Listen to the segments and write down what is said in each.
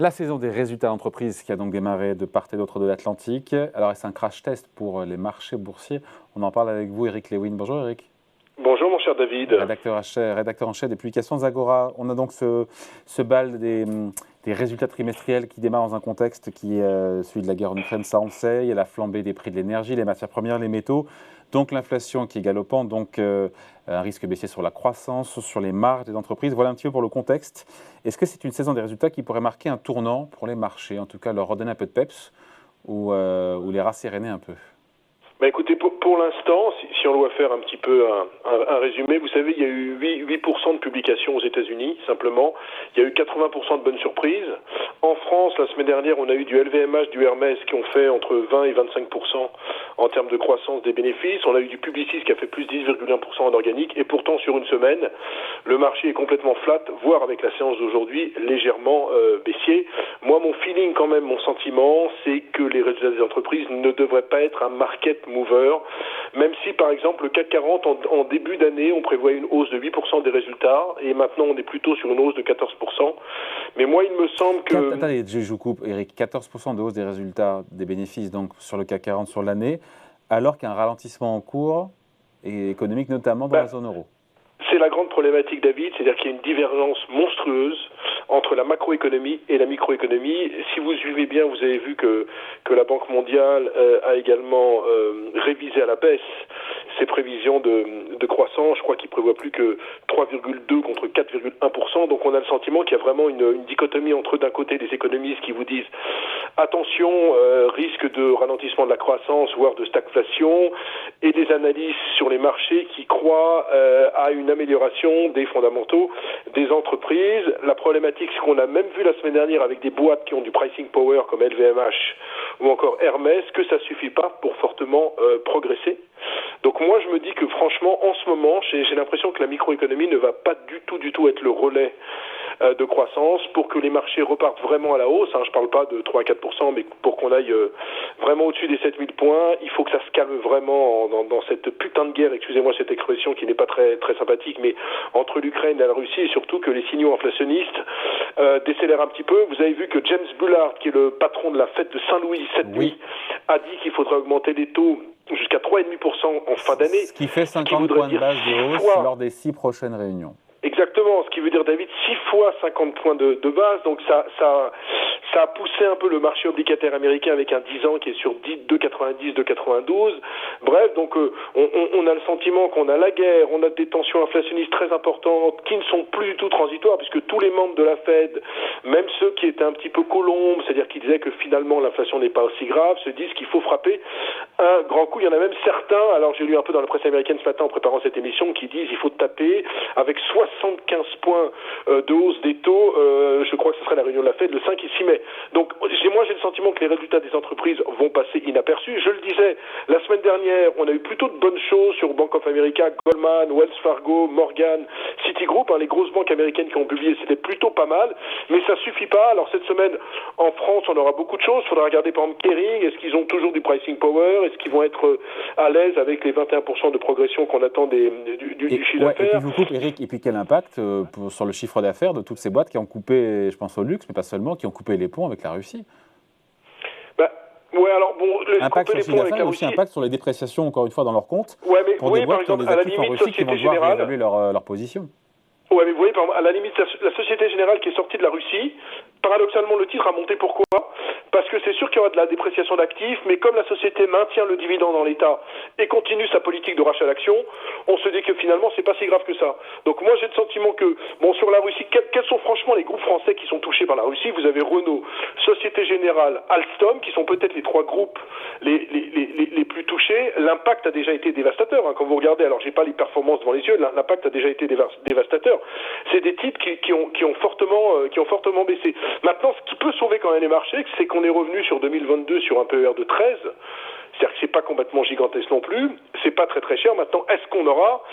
La saison des résultats d'entreprise qui a donc démarré de part et d'autre de l'Atlantique. Alors, c'est un crash test pour les marchés boursiers. On en parle avec vous, Eric Lewin. Bonjour, Eric. Bonjour, mon cher David. Rédacteur en chef des publications Zagora. On a donc ce bal des résultats trimestriels qui démarre dans un contexte qui est celui de la guerre en Ukraine, ça on le sait. Il y a la flambée des prix de l'énergie, les matières premières, les métaux. Donc l'inflation qui est galopante, donc un risque baissier sur la croissance, sur les marges des entreprises. Voilà un petit peu pour le contexte. Est-ce que c'est une saison des résultats qui pourrait marquer un tournant pour les marchés, en tout cas leur redonner un peu de peps ou les rasséréner un peu? Écoutez, pour l'instant, si on doit faire un petit peu un résumé, vous savez, il y a eu 8% de publications aux États-Unis, simplement. Il y a eu 80% de bonnes surprises. En France, la semaine dernière, on a eu du LVMH, du Hermès qui ont fait entre 20 et 25% en termes de croissance des bénéfices. On a eu du Publicis qui a fait plus 10,1% en organique. Et pourtant, sur une semaine, le marché est complètement flat, voire avec la séance d'aujourd'hui, légèrement baissier. Moi, mon feeling quand même, mon sentiment, c'est que les résultats des entreprises ne devraient pas être un market mover, même si par exemple le CAC 40 en début d'année on prévoyait une hausse de 8% des résultats et maintenant on est plutôt sur une hausse de 14%. Mais moi il me semble que... Attendez, je vous coupe Eric, 14% de hausse des résultats des bénéfices donc sur le CAC 40 sur l'année, alors qu'il y a un ralentissement en cours et économique notamment dans la zone euro. C'est la grande problématique, David, c'est-à-dire qu'il y a une divergence monstrueuse entre la macroéconomie et la microéconomie. Si vous suivez bien, vous avez vu que la Banque mondiale a également révisé à la baisse ses prévisions de croissance. Je crois qu'il ne prévoit plus que 3,2 contre 4,1%. Donc on a le sentiment qu'il y a vraiment une dichotomie entre d'un côté des économistes qui vous disent attention, risque de ralentissement de la croissance, voire de stagflation, et des analyses sur les marchés qui croient à une amélioration des fondamentaux des entreprises. La problématique, c'est qu'on a même vu la semaine dernière avec des boîtes qui ont du pricing power comme LVMH ou encore Hermès, que ça suffit pas pour fortement progresser. Donc moi, je me dis que franchement, en ce moment, j'ai l'impression que la microéconomie ne va pas du tout être le relais de croissance pour que les marchés repartent vraiment à la hausse. Je ne parle pas de 3 à 4%, mais pour qu'on aille vraiment au-dessus des 7000 points, il faut que ça se calme vraiment dans cette putain de guerre, excusez-moi cette expression qui n'est pas très sympathique, mais entre l'Ukraine et la Russie, et surtout que les signaux inflationnistes décélèrent un petit peu. Vous avez vu que James Bullard, qui est le patron de la fête de Saint-Louis cette nuit, a dit qu'il faudrait augmenter les taux jusqu'à 3,5% en fin d'année. Ce qui fait 50 points de base de hausse lors des 6 prochaines réunions. Exactement, ce qui veut dire, David, 6 fois 50 points de base, donc ça a poussé un peu le marché obligataire américain avec un 10 ans qui est sur 2,90, 2,92. Bref, donc on a le sentiment qu'on a la guerre, on a des tensions inflationnistes très importantes qui ne sont plus du tout transitoires puisque tous les membres de la Fed, même ceux qui étaient un petit peu colombes, c'est-à-dire qui disaient que finalement l'inflation n'est pas aussi grave, se disent qu'il faut frapper un grand coup. Il y en a même certains, alors j'ai lu un peu dans la presse américaine ce matin en préparant cette émission, qui disent qu'il faut taper avec 75 points de hausse des taux, je crois que ce serait la réunion de la Fed le 5 et 6 mai. Donc moi j'ai le sentiment que les résultats des entreprises vont passer inaperçus. Je le disais, la semaine dernière, on a eu plutôt de bonnes choses sur Bank of America, Goldman, Wells Fargo, Morgan, Citigroup, les grosses banques américaines qui ont publié, c'était plutôt pas mal, mais ça suffit pas. Alors cette semaine, en France, on aura beaucoup de choses. Il faudra regarder par exemple Kering, est-ce qu'ils ont toujours du pricing power, est-ce qu'ils vont être à l'aise avec les 21% de progression qu'on attend du chiffre d'affaires. Et puis vous coupe, Eric, et puis quel impact sur le chiffre d'affaires de toutes ces boîtes qui ont coupé, je pense au luxe, mais pas seulement, qui ont coupé les ponts avec la Russie? Ouais, alors bon, impact sur le chiffre d'affaires, mais aussi impact sur les dépréciations, encore une fois, dans leur compte, pour des boîtes qui ont des actifs en Russie qui vont devoir réévaluer leur position. Ouais, mais vous voyez, par exemple, à la limite, la Société Générale qui est sortie de la Russie, paradoxalement, le titre a monté. Pourquoi? Parce que c'est sûr qu'il y aura de la dépréciation d'actifs, mais comme la société maintient le dividende dans l'État et continue sa politique de rachat d'actions, on se dit que finalement, c'est pas si grave que ça. Donc moi, j'ai le sentiment que, bon, sur la Russie, quels sont franchement les groupes français qui sont touchés par la Russie? Vous avez Renault, Société Générale, Alstom, qui sont peut-être les trois groupes les plus touchés. L'impact a déjà été dévastateur. Quand vous regardez, alors j'ai pas les performances devant les yeux, l'impact a déjà été dévastateur. C'est des titres qui ont fortement baissé. Maintenant, ce qui peut sauver quand même les marchés, c'est qu'on est revenu sur 2022 sur un PER de 13. C'est-à-dire que c'est pas complètement gigantesque non plus, c'est pas très cher. Maintenant, est-ce qu'on aura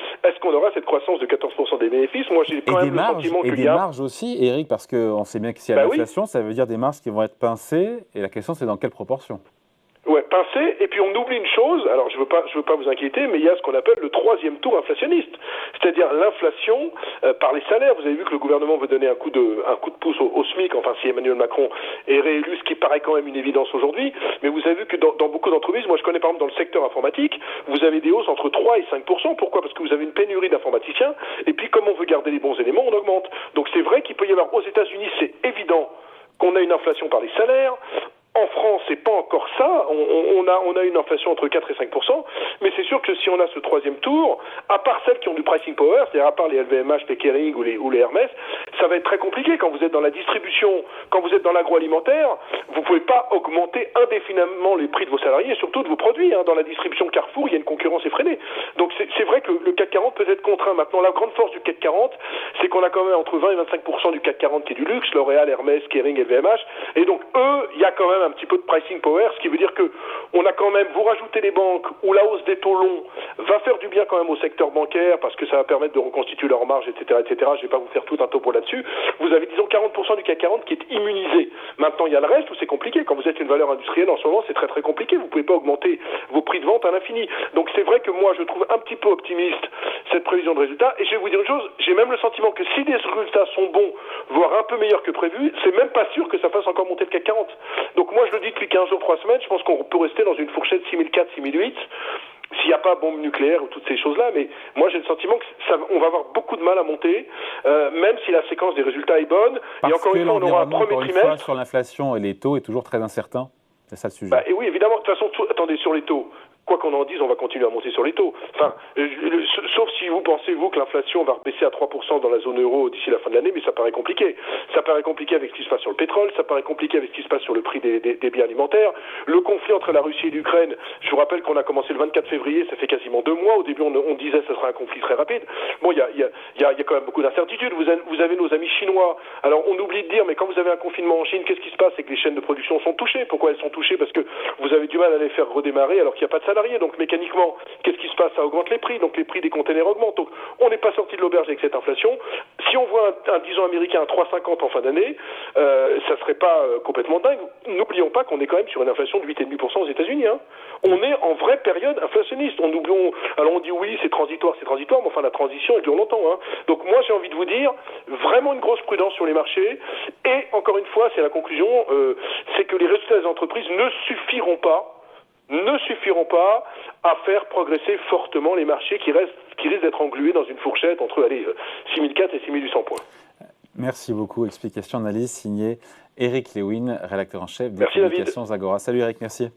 cette croissance de 14% des bénéfices? Moi, j'ai quand même le sentiment qu'il y a... Et des marges aussi, Eric, parce qu'on sait bien que s'il y a l'inflation, ça veut dire des marges qui vont être pincées, et la question c'est dans quelle proportion? Ouais, pincé, et puis on oublie une chose, alors je veux pas vous inquiéter, mais il y a ce qu'on appelle le troisième tour inflationniste, c'est-à-dire l'inflation par les salaires. Vous avez vu que le gouvernement veut donner un coup de pouce au SMIC, enfin si Emmanuel Macron est réélu, ce qui paraît quand même une évidence aujourd'hui, mais vous avez vu que dans beaucoup d'entreprises, moi je connais par exemple dans le secteur informatique, vous avez des hausses entre 3 et 5%. Pourquoi? Parce que vous avez une pénurie d'informaticiens, et puis comme on veut garder les bons éléments, on augmente. Donc c'est vrai qu'il peut y avoir aux États-Unis, c'est évident qu'on a une inflation par les salaires. En France, c'est pas encore ça. On a une inflation entre 4 et 5%, mais c'est sûr que si on a ce troisième tour, à part celles qui ont du pricing power, c'est-à-dire à part les LVMH, les Kering ou les Hermès, ça va être très compliqué. Quand vous êtes dans la distribution, quand vous êtes dans l'agroalimentaire, vous pouvez pas augmenter indéfiniment les prix de vos salariés et surtout de vos produits. Dans la distribution Carrefour, il y a une concurrence effrénée. Donc c'est vrai que le CAC 40 peut être contraint. Maintenant, la grande force du CAC 40, c'est qu'on a quand même entre 20 et 25% du CAC 40 qui est du luxe, L'Oréal, Hermès, Kering, LVMH, et donc eux, il y a quand même un petit peu de pricing power, ce qui veut dire que on a quand même, vous rajoutez les banques où la hausse des taux longs va faire du bien quand même au secteur bancaire parce que ça va permettre de reconstituer leur marge, etc., etc. Je vais pas vous faire tout un topo là-dessus. Vous avez disons 40% du CAC 40 qui est immunisé. Maintenant il y a le reste où c'est compliqué. Quand vous êtes une valeur industrielle en ce moment, c'est très très compliqué. Vous pouvez pas augmenter vos prix de vente à l'infini. Donc c'est vrai que moi je trouve un petit peu optimiste cette prévision de résultats. Et je vais vous dire une chose, j'ai même le sentiment que si les résultats sont bons, voire un peu meilleurs que prévu, c'est même pas sûr que ça fasse encore monter le CAC 40. Donc moi je le dis depuis 15 jours, 3 semaines, je pense qu'on peut rester dans une fourchette 6004, 6008, s'il n'y a pas bombe nucléaire ou toutes ces choses-là, mais moi j'ai le sentiment qu'on va avoir beaucoup de mal à monter, même si la séquence des résultats est bonne. Parce et encore que une fois, on aura un premier trimestre. Sur l'inflation et les taux est toujours très incertain. C'est ça le sujet. Et oui, évidemment, de toute façon, attendez, sur les taux. Quoi qu'on en dise, on va continuer à monter sur les taux. Enfin, sauf si vous pensez, vous, que l'inflation va baisser à 3% dans la zone euro d'ici la fin de l'année, mais ça paraît compliqué. Ça paraît compliqué avec ce qui se passe sur le pétrole, ça paraît compliqué avec ce qui se passe sur le prix des biens alimentaires. Le conflit entre la Russie et l'Ukraine, je vous rappelle qu'on a commencé le 24 février, ça fait quasiment 2 mois. Au début, on disait que ce sera un conflit très rapide. Bon, il y a quand même beaucoup d'incertitudes. Vous avez nos amis chinois. Alors, on oublie de dire, mais quand vous avez un confinement en Chine, qu'est-ce qui se passe? C'est que les chaînes de production sont touchées. Pourquoi elles sont touchées? Parce que vous avez du mal à les faire redémarrer alors qu'il n'y a pas de salariés. Donc mécaniquement, qu'est-ce qui se passe? Ça augmente les prix, donc les prix des containers augmentent. Donc on n'est pas sorti de l'auberge avec cette inflation. Si on voit un 10 ans américain à 3,50 en fin d'année, ça serait pas complètement dingue. N'oublions pas qu'on est quand même sur une inflation de 8,5% aux États-Unis. On est en vraie période inflationniste. Alors on dit oui, c'est transitoire, mais enfin la transition elle dure longtemps. Donc moi j'ai envie de vous dire vraiment une grosse prudence sur les marchés. Et encore une fois, c'est la conclusion, c'est que les résultats des entreprises ne suffiront pas à faire progresser fortement les marchés qui risquent d'être englués dans une fourchette entre 6004 et 6800 points. Merci beaucoup. Explication, analyse signée Eric Lewin, rédacteur en chef des publications Agora. Salut Eric, merci.